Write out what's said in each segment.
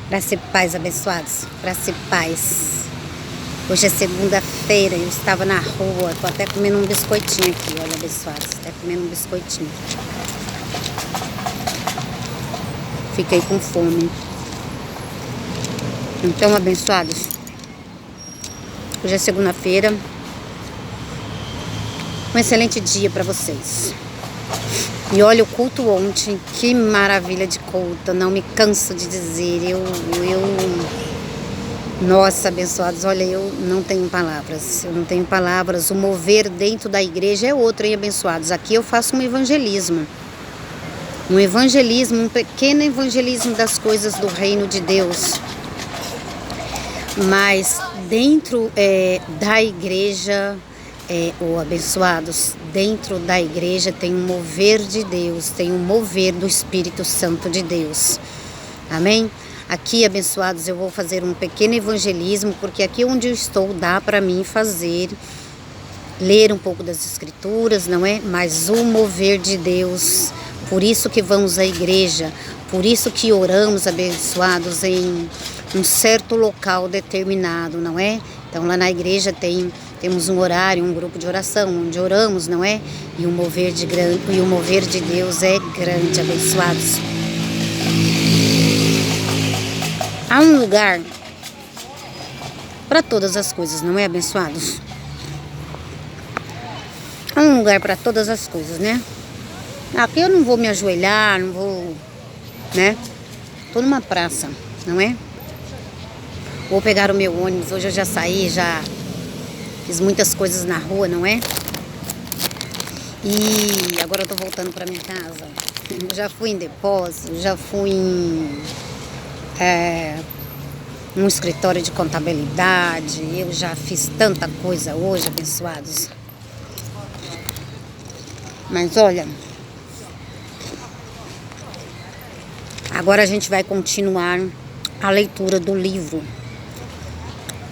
Graça e paz, abençoados. Graça e paz. Hoje é segunda-feira, eu estava na rua, tô até comendo um biscoitinho aqui, olha, abençoados. Até comendo um biscoitinho. Fiquei com fome. Então, abençoados, hoje é segunda-feira. Um excelente dia para vocês. E olha o culto ontem, que maravilha de culto, não me canso de dizer, nossa, abençoados, olha, eu não tenho palavras, o mover dentro da igreja é outro, hein, abençoados, aqui eu faço um evangelismo, um pequeno evangelismo das coisas do reino de Deus, mas dentro da igreja, abençoados, dentro da igreja tem um mover de Deus, tem um mover do Espírito Santo de Deus, amém? Aqui, abençoados, eu vou fazer um pequeno evangelismo, porque aqui onde eu estou dá para mim ler um pouco das escrituras, não é? Mas o mover de Deus, por isso que vamos à igreja, por isso que oramos, abençoados, em um certo local determinado, não é? Então lá na igreja temos um horário, um grupo de oração, onde oramos, não é? E o mover de Deus é grande, abençoados. Há um lugar para todas as coisas, não é, abençoados? Há um lugar para todas as coisas, né? Aqui eu não vou me ajoelhar, não vou, né? Tô numa praça, não é? Vou pegar o meu ônibus, hoje eu já saí, já fiz muitas coisas na rua, não é? E agora eu tô voltando para minha casa. Eu já fui em depósito, já fui em um escritório de contabilidade, eu já fiz tanta coisa hoje, abençoados. Mas olha, agora a gente vai continuar a leitura do livro.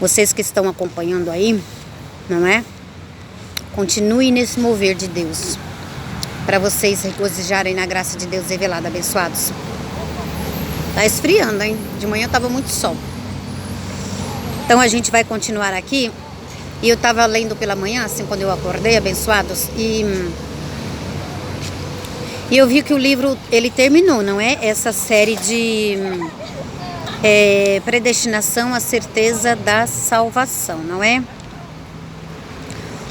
Vocês que estão acompanhando aí, não é? Continue nesse mover de Deus, para vocês regozijarem na graça de Deus revelada, abençoados. Tá esfriando, hein? De manhã tava muito sol. Então a gente vai continuar aqui. E eu tava lendo pela manhã, assim, quando eu acordei, abençoados. E eu vi que o livro, ele terminou, não é? Essa série de predestinação à certeza da salvação, não é?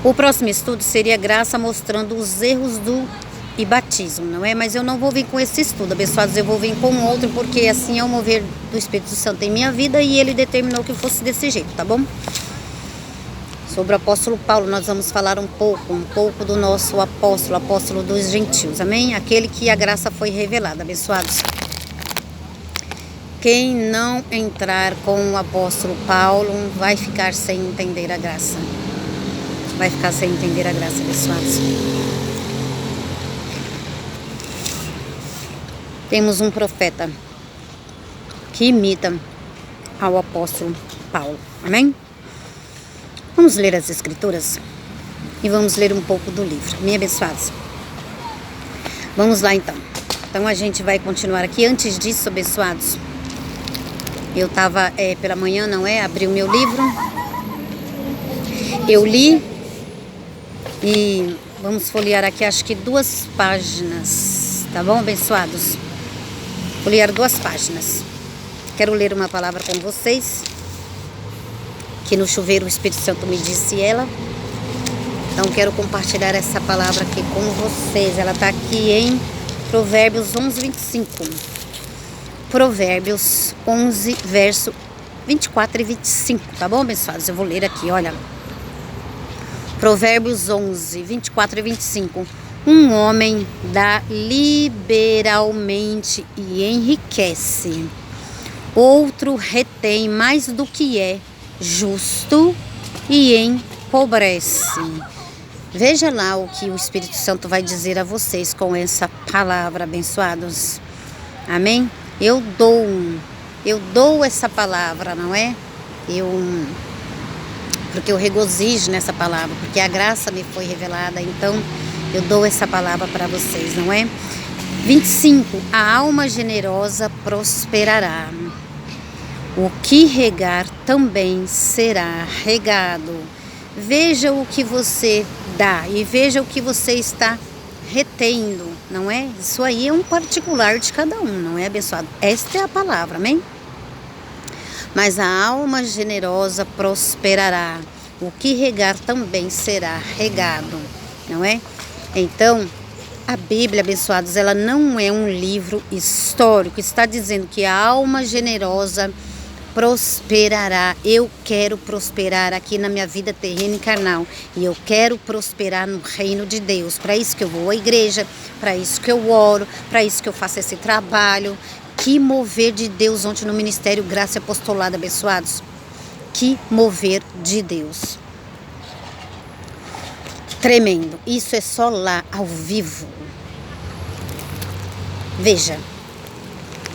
O próximo estudo seria graça mostrando os erros e batismo, não é? Mas eu não vou vir com esse estudo, abençoados, eu vou vir com outro, porque assim é o mover do Espírito Santo em minha vida e ele determinou que fosse desse jeito, tá bom? Sobre o apóstolo Paulo, nós vamos falar um pouco do nosso apóstolo dos gentios, amém? Aquele que a graça foi revelada, abençoados. Quem não entrar com o apóstolo Paulo vai ficar sem entender a graça. Vai ficar sem entender a graça, abençoados. Temos um profeta que imita ao apóstolo Paulo, amém? Vamos ler as escrituras e vamos ler um pouco do livro, amém, abençoados? Vamos lá então. Então a gente vai continuar aqui. Antes disso, abençoados, eu estava pela manhã, não é? Abri o meu livro, eu li e vamos folhear aqui, acho que 2 páginas, tá bom, abençoados? Folhear 2 páginas. Quero ler uma palavra com vocês, que no chuveiro o Espírito Santo me disse ela. Então quero compartilhar essa palavra aqui com vocês. Ela está aqui em Provérbios 11, 25. Provérbios 11, verso 24 e 25. Tá bom, abençoados? Eu vou ler aqui, olha. Provérbios 11, 24 e 25. Um homem dá liberalmente e enriquece. Outro retém mais do que é justo e empobrece. Veja lá o que o Espírito Santo vai dizer a vocês com essa palavra, abençoados. Amém? Eu dou essa palavra, não é? Porque eu regozijo nessa palavra, porque a graça me foi revelada, então eu dou essa palavra para vocês, não é? 25. A alma generosa prosperará. O que regar também será regado. Veja o que você dá e veja o que você está retendo, não é? Isso aí é um particular de cada um, não é, abençoado? Esta é a palavra, amém? Mas a alma generosa prosperará. O que regar também será regado, não é? Então, a Bíblia, abençoados, ela não é um livro histórico. Está dizendo que a alma generosa prosperará. Eu quero prosperar aqui na minha vida terrena e carnal. E eu quero prosperar no reino de Deus. Para isso que eu vou à igreja, para isso que eu oro, para isso que eu faço esse trabalho. Que mover de Deus ontem no Ministério Graça e Apostolado, abençoados. Que mover de Deus. Tremendo. Isso é só lá, ao vivo. Veja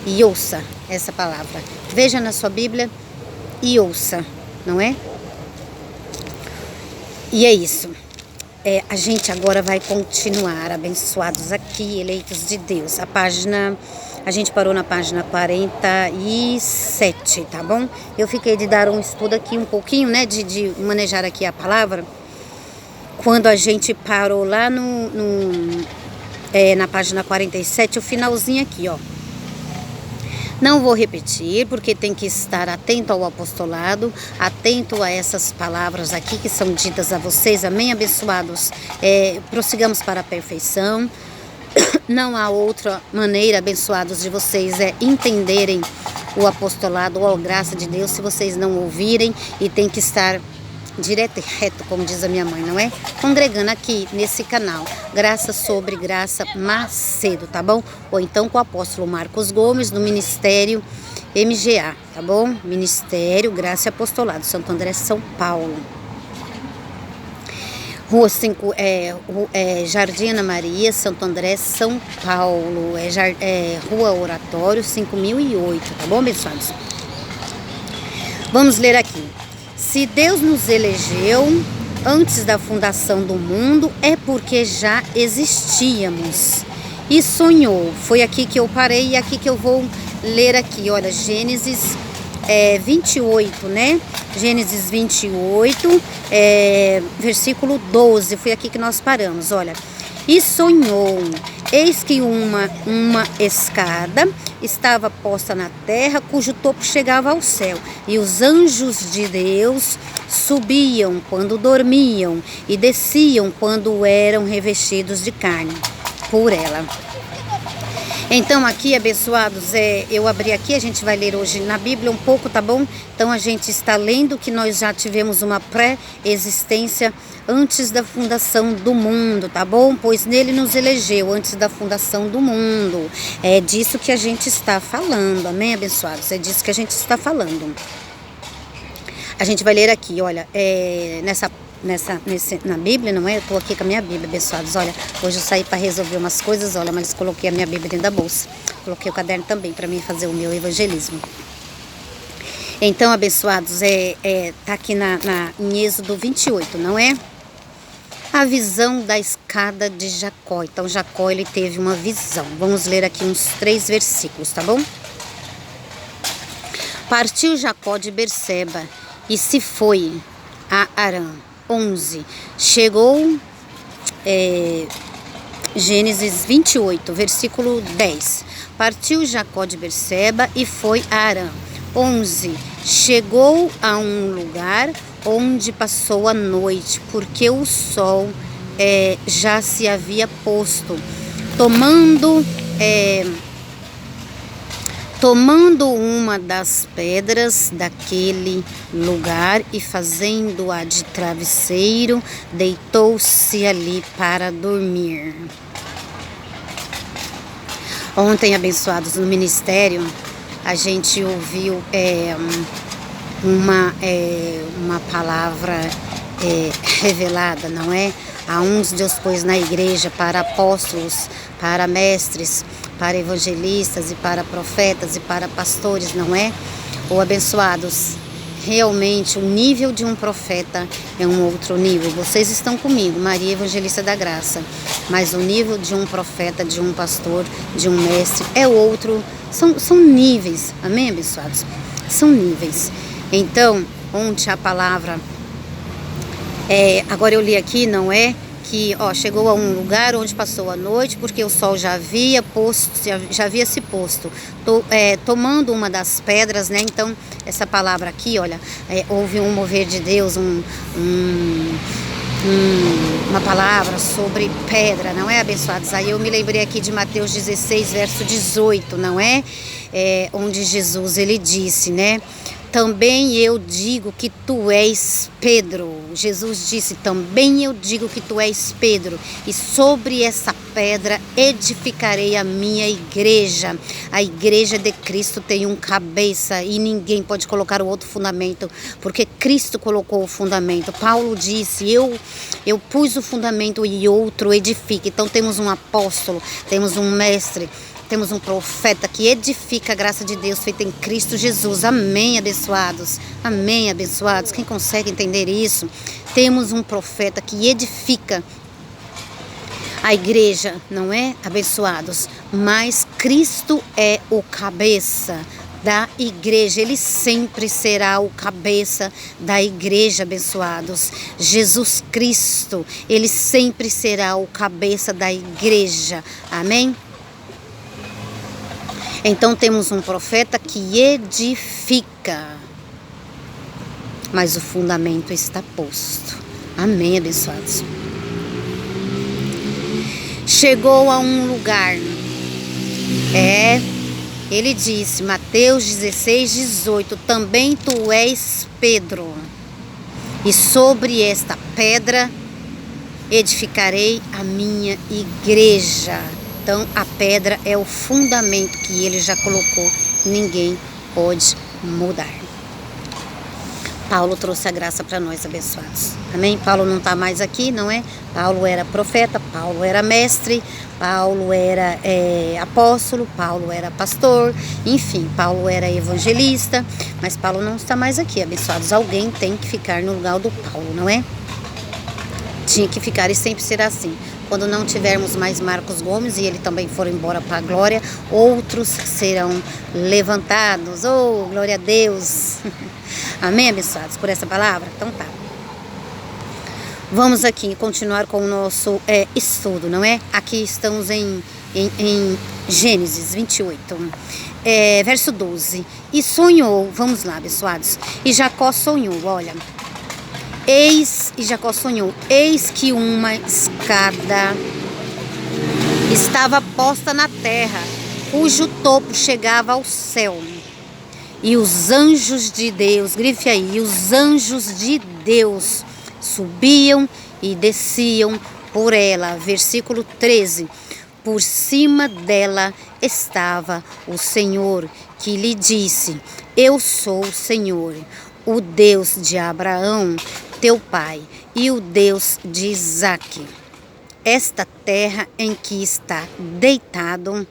e ouça essa palavra. Veja na sua Bíblia e ouça, não é? E é isso. A gente agora vai continuar, abençoados aqui, eleitos de Deus. A gente parou na página 47, tá bom? Eu fiquei de dar um estudo aqui um pouquinho, né? De manejar aqui a palavra. Quando a gente parou lá na página 47, o finalzinho aqui, ó. Não vou repetir, porque tem que estar atento ao apostolado, atento a essas palavras aqui que são ditas a vocês, amém, abençoados? Prossigamos para a perfeição. Não há outra maneira, abençoados, de vocês entenderem o apostolado ou a graça de Deus se vocês não ouvirem, e tem que estar direto e reto, como diz a minha mãe, não é? Congregando aqui nesse canal, Graça sobre Graça Macedo, tá bom? Ou então com o apóstolo Marcos Gomes, do Ministério MGA, tá bom? Ministério Graça e Apostolado, Santo André, São Paulo. Rua 5, Jardim Ana Maria, Santo André, São Paulo. Rua Oratório, 5008, tá bom, abençoados? Vamos ler aqui. Se Deus nos elegeu antes da fundação do mundo, é porque já existíamos. E sonhou. Foi aqui que eu parei e aqui que eu vou ler aqui. Olha, Gênesis 28, né? Gênesis 28, versículo 12. Foi aqui que nós paramos, olha. E sonhou, eis que uma escada estava posta na terra, cujo topo chegava ao céu. E os anjos de Deus subiam quando dormiam e desciam quando eram revestidos de carne por ela. Então aqui, abençoados, eu abri aqui, a gente vai ler hoje na Bíblia um pouco, tá bom? Então a gente está lendo que nós já tivemos uma pré-existência antes da fundação do mundo, tá bom? Pois nele nos elegeu antes da fundação do mundo. É disso que a gente está falando, amém, abençoados? É disso que a gente está falando. A gente vai ler aqui, olha, na Bíblia, não é? Eu tô aqui com a minha Bíblia, abençoados. Olha, hoje eu saí para resolver umas coisas, olha, mas coloquei a minha Bíblia dentro da bolsa. Coloquei o caderno também para mim fazer o meu evangelismo. Então, abençoados, tá aqui em Êxodo 28, não é? A visão da escada de Jacó. Então, Jacó, ele teve uma visão. Vamos ler aqui uns 3 versículos, tá bom? Partiu Jacó de Berseba e se foi a Harã. 11. Chegou, Gênesis 28, versículo 10. Partiu Jacó de Berseba e foi a Harã. 11. Chegou a um lugar onde passou a noite, porque o sol já se havia posto. Tomando uma das pedras daquele lugar e fazendo-a de travesseiro, deitou-se ali para dormir. Ontem, abençoados, no ministério, a gente ouviu uma palavra revelada, não é? A uns Deus pôs na igreja para apóstolos, para mestres, para evangelistas e para profetas e para pastores, não é? Ou abençoados, realmente o nível de um profeta é um outro nível. Vocês estão comigo, Maria Evangelista da Graça, mas o nível de um profeta, de um pastor, de um mestre é outro São níveis, amém, abençoados? São níveis. Então, onde a palavra, agora eu li aqui, não é? Que chegou a um lugar onde passou a noite, porque o sol já havia se posto, tomando uma das pedras, né? Então, essa palavra aqui, olha, houve um mover de Deus, uma palavra sobre pedra, não é, abençoados? Aí eu me lembrei aqui de Mateus 16, verso 18, não é? Onde Jesus, ele disse, né? Também eu digo que tu és Pedro. Jesus disse, também eu digo que tu és Pedro. E sobre essa pedra edificarei a minha igreja. A igreja de Cristo tem um cabeça e ninguém pode colocar o outro fundamento, porque Cristo colocou o fundamento. Paulo disse, eu pus o fundamento e outro edifica. Então temos um apóstolo, temos um mestre, temos um profeta que edifica a graça de Deus feita em Cristo Jesus. Amém, abençoados? Amém, abençoados? Quem consegue entender isso? Temos um profeta que edifica a igreja, não é, abençoados? Mas Cristo é o cabeça da igreja. Ele sempre será o cabeça da igreja, abençoados. Jesus Cristo, ele sempre será o cabeça da igreja. Amém? Então temos um profeta que edifica, mas o fundamento está posto. Amém, abençoados? Chegou a um lugar, ele disse, Mateus 16, 18, também tu és Pedro, e sobre esta pedra edificarei a minha igreja. Então, a pedra é o fundamento que ele já colocou, ninguém pode mudar. Paulo trouxe a graça para nós, abençoados. Amém? Paulo não está mais aqui, não é? Paulo era profeta, Paulo era mestre, Paulo era apóstolo, Paulo era pastor, enfim, Paulo era evangelista, mas Paulo não está mais aqui, abençoados. Alguém tem que ficar no lugar do Paulo, não é? Tinha que ficar e sempre será assim. Quando não tivermos mais Marcos Gomes e ele também for embora para a glória, outros serão levantados. Oh, glória a Deus! Amém, abençoados, por essa palavra? Então tá. Vamos aqui continuar com o nosso estudo, não é? Aqui estamos em Gênesis 28, verso 12. E sonhou, vamos lá, abençoados. E Jacó sonhou, olha. E Jacó sonhou, eis que uma escada estava posta na terra, cujo topo chegava ao céu. E os anjos de Deus, grife aí, os anjos de Deus subiam e desciam por ela. Versículo 13, por cima dela estava o Senhor, que lhe disse, eu sou o Senhor, o Deus de Abraão, teu pai, e o Deus de Isaque. Esta terra em que está deitado,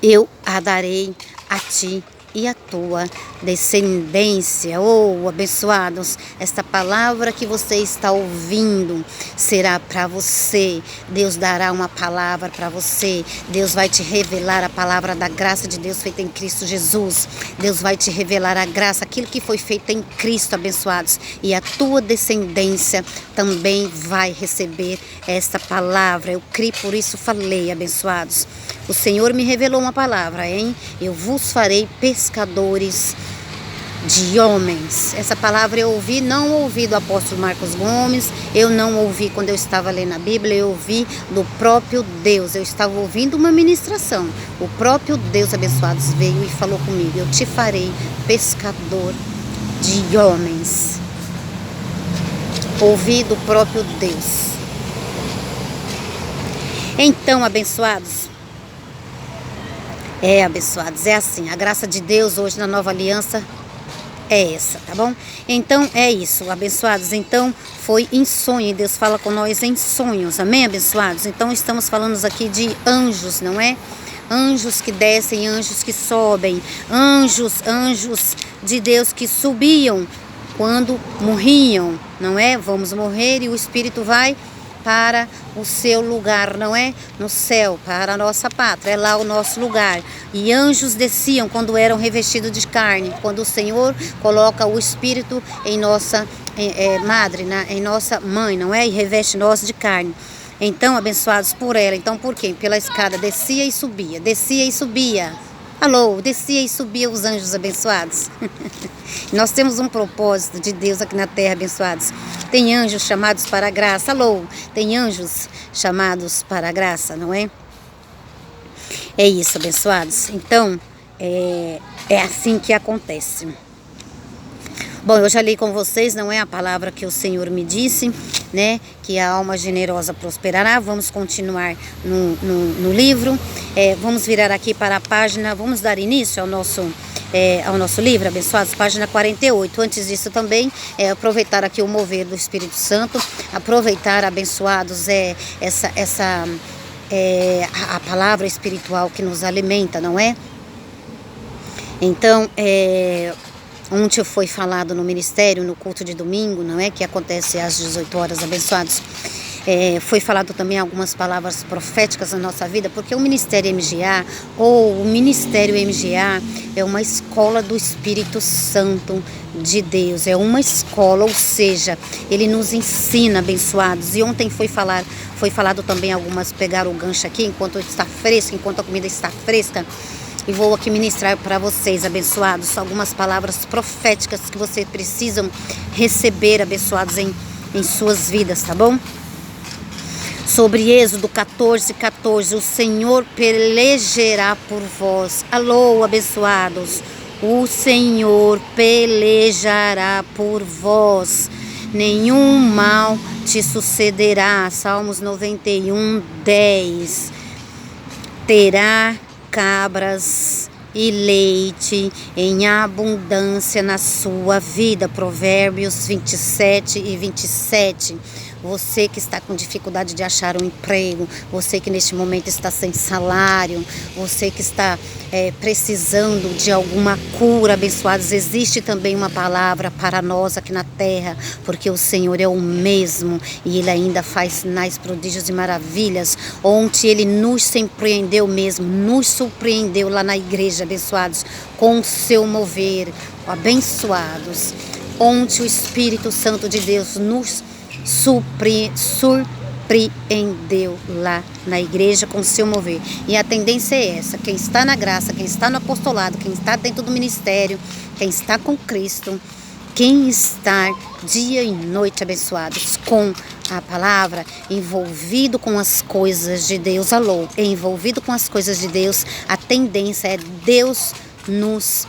eu a darei a ti e a tua descendência. Oh, abençoados, esta palavra que você está ouvindo será para você. Deus dará uma palavra para você. Deus vai te revelar a palavra da graça de Deus feita em Cristo Jesus. Deus vai te revelar a graça, aquilo que foi feito em Cristo, abençoados. E a tua descendência também vai receber esta palavra. Eu criei, por isso falei, abençoados. O Senhor me revelou uma palavra, hein? Eu vos farei pescadores de homens. Essa palavra eu ouvi, não ouvi do apóstolo Marcos Gomes, eu não ouvi quando eu estava lendo a Bíblia, eu ouvi do próprio Deus. Eu estava ouvindo uma ministração. O próprio Deus, abençoados, veio e falou comigo, eu te farei pescador de homens. Ouvi do próprio Deus. Então, abençoados, abençoados, é assim, a graça de Deus hoje na nova aliança é essa, tá bom? Então é isso, abençoados. Então foi em sonho, e Deus fala com nós em sonhos, amém, abençoados? Então estamos falando aqui de anjos, não é? Anjos que descem, anjos que sobem, anjos de Deus que subiam quando morriam, não é? Vamos morrer e o Espírito vai para o seu lugar, não é? No céu, para a nossa pátria, é lá o nosso lugar. E anjos desciam quando eram revestidos de carne, quando o Senhor coloca o Espírito em nossa madre, em nossa mãe, não é? E reveste nós de carne. Então, abençoados por ela. Então, por quê? Pela escada, descia e subia, descia e subia. Alô, descia e subia os anjos abençoados. Nós temos um propósito de Deus aqui na terra, abençoados. Tem anjos chamados para a graça. Alô, tem anjos chamados para a graça, não é? É isso, abençoados. Então, é assim que acontece. Bom, eu já li com vocês, não é a palavra que o Senhor me disse, né? Que a alma generosa prosperará. Vamos continuar no livro. Vamos virar aqui para a página, vamos dar início ao nosso livro, abençoados, página 48. Antes disso também, aproveitar aqui o mover do Espírito Santo, aproveitar, abençoados, a palavra espiritual que nos alimenta, não é? Então, ontem foi falado no ministério, no culto de domingo, não é? Que acontece às 18 horas, abençoados. Foi falado também algumas palavras proféticas na nossa vida, porque o Ministério MGA, ou o Ministério MGA, é uma escola do Espírito Santo de Deus, é uma escola, ou seja, ele nos ensina, abençoados. E ontem foi falado também algumas, pegaram o gancho aqui, enquanto está fresco, enquanto a comida está fresca, e vou aqui ministrar para vocês, abençoados, algumas palavras proféticas que vocês precisam receber, abençoados, em suas vidas, tá bom? Sobre Êxodo 14:14, o Senhor pelejará por vós. Alô, abençoados, o Senhor pelejará por vós. Nenhum mal te sucederá. Salmos 91:10. Terá cabras e leite em abundância na sua vida. Provérbios 27:27. Você que está com dificuldade de achar um emprego, você que neste momento está sem salário, você que está precisando de alguma cura, abençoados, existe também uma palavra para nós aqui na terra, porque o Senhor é o mesmo e Ele ainda faz sinais, prodígios e maravilhas. Ontem Ele nos surpreendeu mesmo, nos surpreendeu lá na igreja, abençoados, com o seu mover, abençoados. Ontem o Espírito Santo de Deus nos surpreendeu lá na igreja com o seu mover. E a tendência é essa: quem está na graça, quem está no apostolado, quem está dentro do ministério, quem está com Cristo, quem está dia e noite, abençoados, com a palavra, envolvido com as coisas de Deus, alô, envolvido com as coisas de Deus, a tendência é Deus nos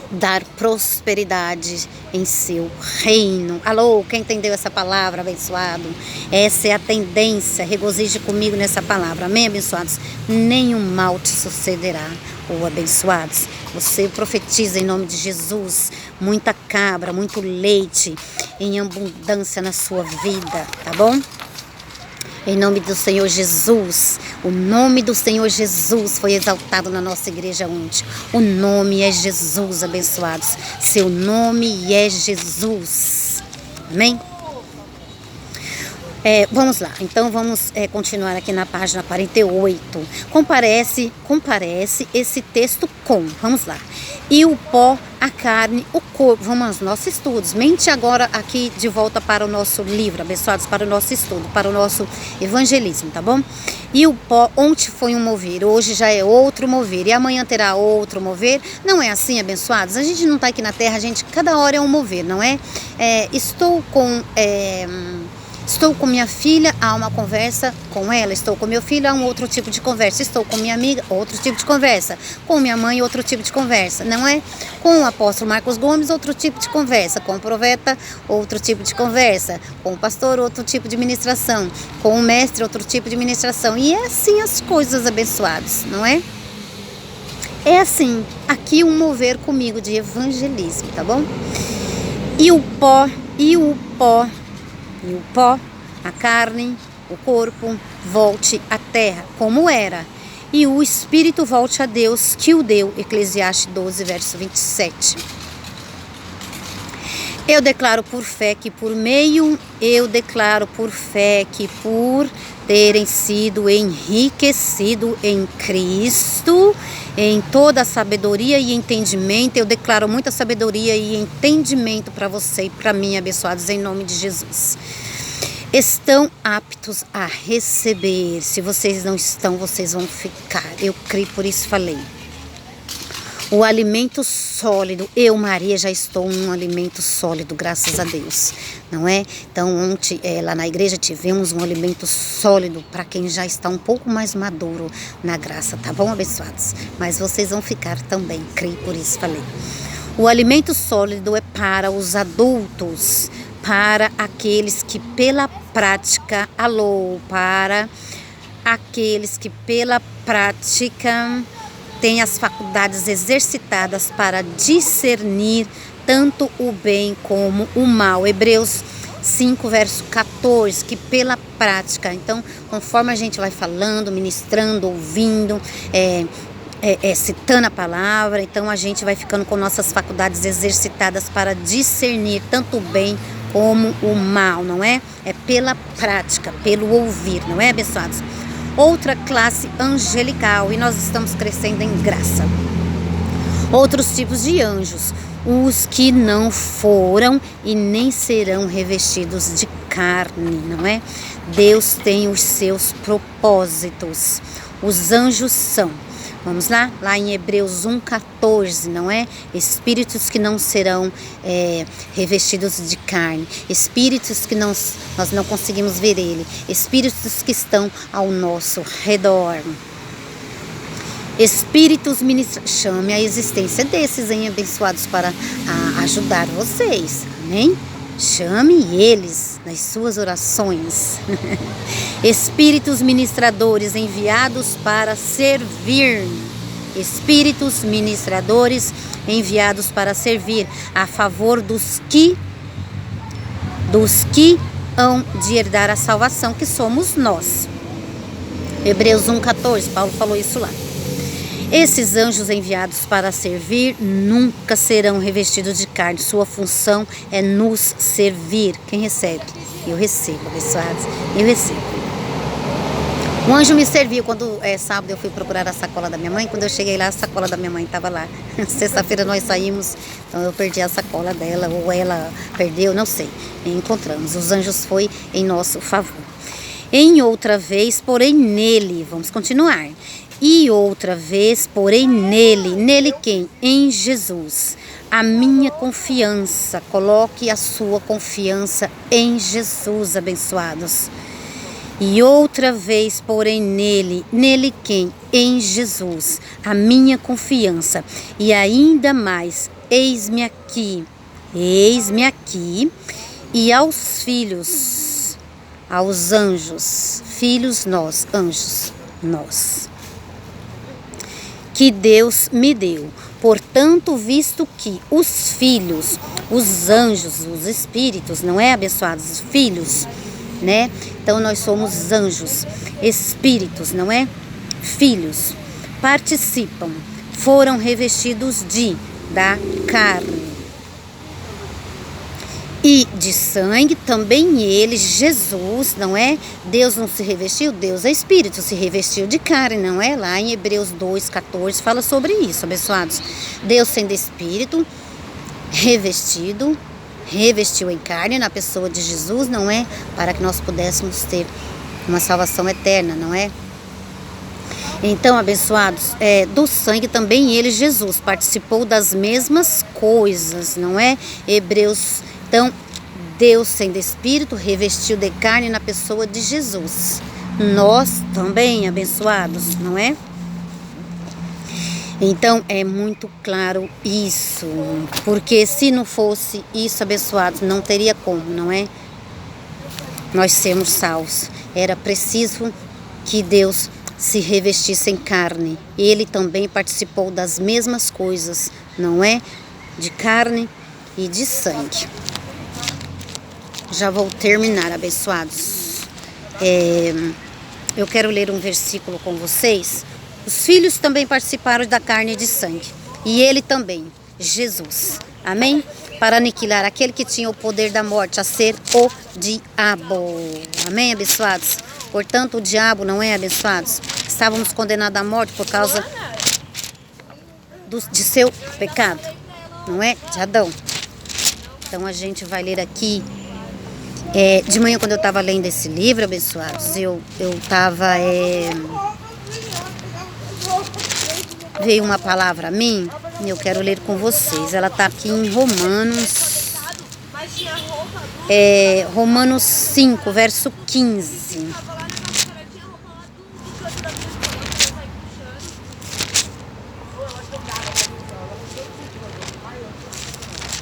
dar prosperidade em seu reino. Alô, quem entendeu essa palavra, abençoado? Essa é a tendência, regozije comigo nessa palavra, amém, abençoados? Nenhum mal te sucederá, ou abençoados. Você profetiza em nome de Jesus, muita cabra, muito leite em abundância na sua vida, tá bom? Em nome do Senhor Jesus, o nome do Senhor Jesus foi exaltado na nossa igreja ontem. O nome é Jesus, abençoados. Seu nome é Jesus. Amém? Vamos lá, então vamos continuar aqui na página 48. Comparece esse texto com, vamos lá. E o pó, a carne, o corpo. Vamos aos nossos estudos. Mente agora aqui de volta para o nosso livro, abençoados, para o nosso estudo, para o nosso evangelismo, tá bom? E o pó, ontem foi um mover, hoje já é outro mover, e amanhã terá outro mover. Não é assim, abençoados? A gente não está aqui na terra, cada hora é um mover, não é? Estou com minha filha, há uma conversa com ela. Estou com meu filho, há um outro tipo de conversa. Estou com minha amiga, outro tipo de conversa. Com minha mãe, outro tipo de conversa, não é? Com o apóstolo Marcos Gomes, outro tipo de conversa. Com o profeta, outro tipo de conversa. Com o pastor, outro tipo de ministração. Com o mestre, outro tipo de ministração. E é assim as coisas, abençoados, não é? É assim, aqui um mover comigo de evangelismo, tá bom? E o pó, a carne, o corpo, volte à terra, como era. E o espírito volte a Deus, que o deu. Eclesiastes 12, verso 27. Eu declaro por fé que eu declaro por fé que por terem sido enriquecido em Cristo, em toda a sabedoria e entendimento, eu declaro muita sabedoria e entendimento para você e para mim, abençoados, em nome de Jesus. Estão aptos a receber. Se vocês não estão, vocês vão ficar. Eu creio, por isso falei. O alimento sólido, eu, Maria, já estou num alimento sólido, graças a Deus, não é? Então, ontem, lá na igreja, tivemos um alimento sólido para quem já está um pouco mais maduro na graça, tá bom, abençoados? Mas vocês vão ficar também, creio, por isso falei. O alimento sólido é para os adultos, para aqueles que pela prática, para aqueles que pela prática tem as faculdades exercitadas para discernir tanto o bem como o mal. Hebreus 5, verso 14, que pela prática. Então, conforme a gente vai falando, ministrando, ouvindo, citando a palavra, então a gente vai ficando com nossas faculdades exercitadas para discernir tanto o bem como o mal, não é? É pela prática, pelo ouvir, não é, abençoados? Outra classe angelical, e nós estamos crescendo em graça. Outros tipos de anjos, os que não foram e nem serão revestidos de carne, não é? Deus tem os seus propósitos. Os anjos são, vamos lá? Lá em Hebreus 1,14, não é? Espíritos que não serão revestidos de carne. Espíritos que nós não conseguimos ver ele. Espíritos que estão ao nosso redor. Espíritos ministradores. Chame a existência desses, hein, abençoados, para ajudar vocês. Amém? Chame eles nas suas orações. Espíritos ministradores enviados para servir. Espíritos ministradores enviados para servir a favor dos que hão de herdar a salvação, que somos nós. Hebreus 1,14, Paulo falou isso lá. Esses anjos enviados para servir nunca serão revestidos de carne. Sua função é nos servir. Quem recebe? Eu recebo, abençoados. Eu recebo. Um anjo me serviu quando sábado eu fui procurar a sacola da minha mãe. Quando eu cheguei lá, a sacola da minha mãe estava lá. Sexta-feira nós saímos, então eu perdi a sacola dela, ou ela perdeu, não sei. E encontramos. Os anjos foi em nosso favor. Em outra vez, porém nele, vamos continuar. E outra vez, porém nele quem? Em Jesus. A minha confiança, coloque a sua confiança em Jesus, abençoados. E outra vez, porém nele quem? Em Jesus. A minha confiança. E ainda mais, eis-me aqui, e aos filhos, aos anjos, filhos nós, anjos, nós. Que Deus me deu. Portanto, visto que os filhos, os anjos, os espíritos, não é, abençoados? Os filhos, né? Então, nós somos anjos, espíritos, não é? Filhos. Participam, foram revestidos da carne. E de sangue também ele, Jesus, não é? Deus não se revestiu, Deus é espírito, se revestiu de carne, não é? Lá em Hebreus 2,14 fala sobre isso, abençoados. Deus sendo espírito, revestiu em carne na pessoa de Jesus, não é? Para que nós pudéssemos ter uma salvação eterna, não é? Então, abençoados, do sangue também ele, Jesus, participou das mesmas coisas, não é? Hebreus. Então, Deus sendo espírito, revestiu de carne na pessoa de Jesus. Nós também, abençoados, não é? Então, é muito claro isso. Porque se não fosse isso, abençoados, não teria como, não é? Nós sermos salvos. Era preciso que Deus se revestisse em carne. Ele também participou das mesmas coisas, não é? De carne e de sangue. Já vou terminar, abençoados. Eu quero ler um versículo com vocês. Os filhos também participaram da carne e de sangue. E ele também. Jesus. Amém? Para aniquilar aquele que tinha o poder da morte, a ser o diabo. Amém, abençoados? Portanto, o diabo, não é, abençoados? Estávamos condenados à morte por causa de seu pecado, não é? De Adão. Então a gente vai ler aqui. De manhã, quando eu estava lendo esse livro, abençoados, eu estava... veio uma palavra a mim e eu quero ler com vocês. Ela está aqui em Romanos. Romanos 5, verso 15.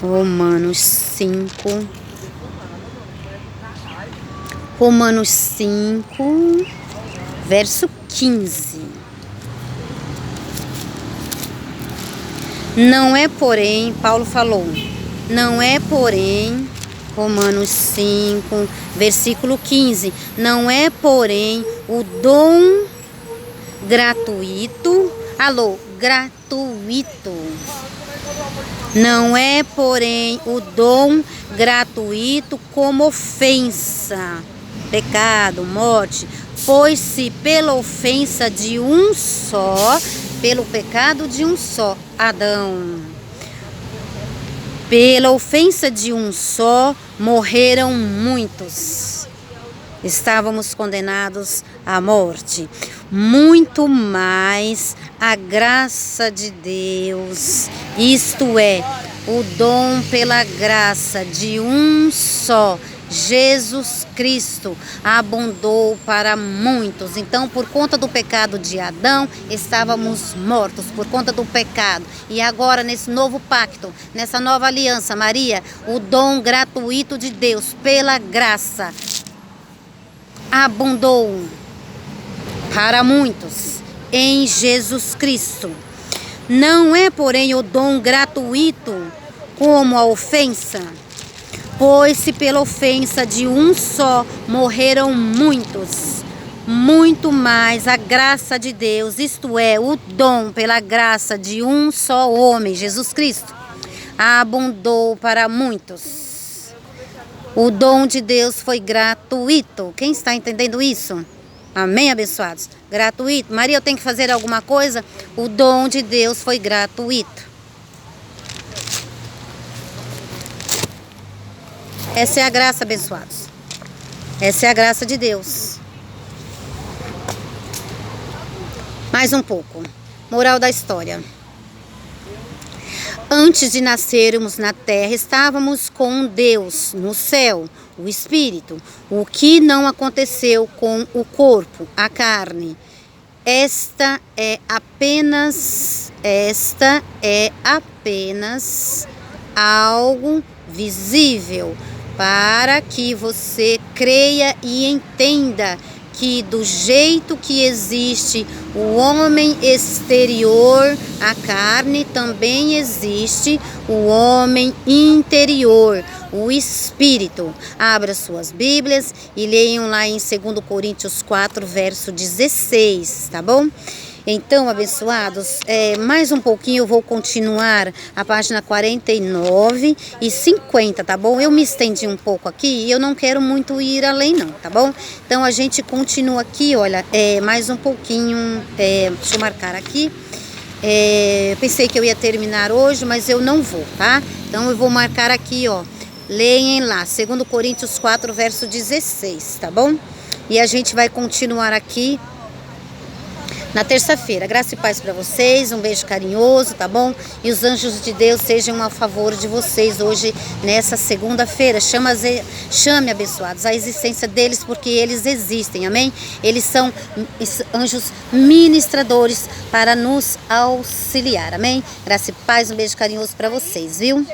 Romanos 5. Romanos 5, verso 15. Não é porém, Paulo falou, não é porém, Romanos 5, versículo 15, não é porém o dom gratuito, gratuito. Não é porém o dom gratuito como ofensa, pecado, morte, pois se pela ofensa de um só, pelo pecado de um só, Adão, pela ofensa de um só, morreram muitos. Estávamos condenados à morte. Muito mais a graça de Deus, isto é, o dom pela graça de um só, Jesus Cristo, abundou para muitos. Então, por conta do pecado de Adão, estávamos mortos por conta do pecado. E agora, nesse novo pacto, nessa nova aliança, Maria, o dom gratuito de Deus, pela graça, abundou para muitos em Jesus Cristo. Não é, porém, o dom gratuito como a ofensa, pois se pela ofensa de um só morreram muitos, muito mais a graça de Deus, isto é, o dom pela graça de um só homem, Jesus Cristo, abundou para muitos. O dom de Deus foi gratuito. Quem está entendendo isso? Amém, abençoados? Gratuito. Maria, eu tenho que fazer alguma coisa? O dom de Deus foi gratuito. Essa é a graça, abençoados. Essa é a graça de Deus. Mais um pouco. Moral da história. Antes de nascermos na terra, estávamos com Deus no céu, o Espírito, o que não aconteceu com o corpo, a carne. Esta é apenas algo visível, para que você creia e entenda que do jeito que existe o homem exterior, a carne, também existe o homem interior, o espírito. Abra suas Bíblias e leiam lá em 2 Coríntios 4, verso 16, tá bom? Então, abençoados, mais um pouquinho eu vou continuar a página 49 e 50, tá bom? Eu me estendi um pouco aqui e eu não quero muito ir além não, tá bom? Então, a gente continua aqui, olha, mais um pouquinho, deixa eu marcar aqui. Pensei que eu ia terminar hoje, mas eu não vou, tá? Então, eu vou marcar aqui, ó, leem lá, 2 Coríntios 4, verso 16, tá bom? E a gente vai continuar aqui na terça-feira. Graça e paz para vocês, um beijo carinhoso, tá bom? E os anjos de Deus sejam a favor de vocês hoje, nessa segunda-feira. Chame, abençoados, a existência deles, porque eles existem, amém? Eles são anjos ministradores para nos auxiliar, amém? Graça e paz, um beijo carinhoso para vocês, viu?